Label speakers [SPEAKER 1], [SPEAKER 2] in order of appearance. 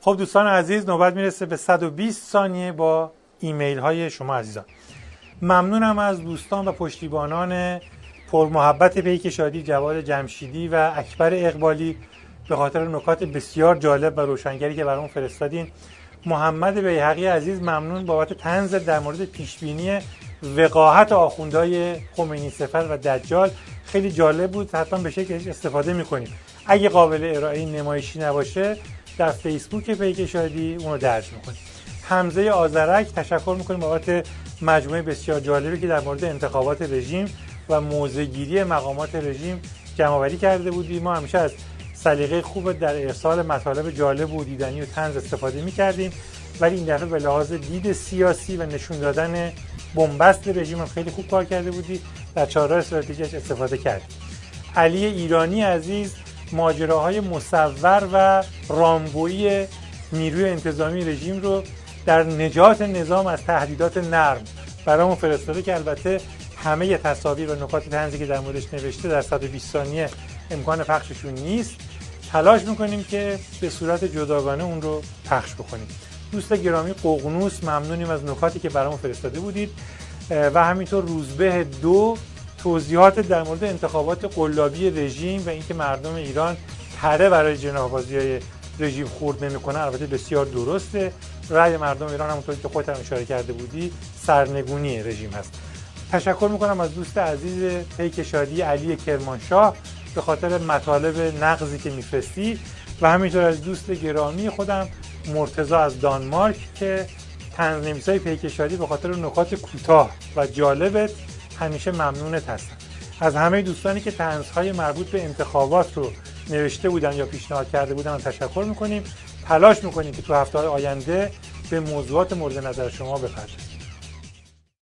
[SPEAKER 1] خب دوستان عزیز، نوبت میرسه به 120 ثانیه با ایمیل های شما عزیزان. ممنونم از دوستان و پشتیبانان پرمحبت پیک شادی، جواد جمشیدی و اکبر اقبالی به خاطر نکات بسیار جالب و روشنگری که برامون فرستادین. محمد بیهقی عزیز ممنون بابت طنز در مورد پیشبینی وقاحت آخوندهای خمینی صفت و دجال، خیلی جالب بود، حتما به شکلش استفاده میکنیم. اگه قابل ارائه نمایشی نباشه در فیسبوک پیک شادی اون رو درج میکنیم. حمزه آذرک تشکر میکنیم بابت مجموعه بسیار جالبی که در مورد انتخابات رژیم و موضع‌گیری مقامات رژیم جمع‌آوری کرده بودیم. ما همیشه از سلیقه خوب در ارسال مطالب جالب و دیدنی و طنز استفاده می‌کردیم، ولی این دفعه به لحاظ دید سیاسی و نشون دادن بنبست رژیم خیلی خوب کار کرده بودی، در چهارراه استراتژیش استفاده کردیم. علی ایرانی عزیز ماجراهای مصور و رامبویی نیروی انتظامی رژیم رو در نجات نظام از تهدیدات نرم برامون فرستاده که البته همه تصاویر و نکات طنزی که در موردش نوشته در 120 ثانیه امکان پخششون نیست. تلاش میکنیم که به صورت جداگانه اون رو پخش بکنیم. دوست گرامی ققنوس ممنونیم از نکاتی که برامون فرستاده بودید و همینطور روزبه 2 توضیحات در مورد انتخابات قلابی رژیم و اینکه مردم ایران تره برای جناح‌بازی‌های رژیم خورد نمی‌کنه البته بسیار درسته. رأی مردم ایران همونطوری که خودت هم اشاره کرده بودی سرنگونی رژیم هست. تشکر میکنم از دوست عزیز پیک شادی علی کرمانشاه به خاطر مطالب نقضی که میفرستی و همینطور از دوست گرامی خودم مرتضی از دانمارک که طنزنویسای پیک شادی به خاطر نکات کوتاه و جالبت همیشه ممنونت هستم. از همه دوستانی که طنزهای مربوط به انتخابات رو نوشته بودن یا پیشنهاد کرده بودن تشکر میکنیم. تلاش میکنیم که تو هفته‌های آینده به موضوعات مورد نظر شما بپردازیم.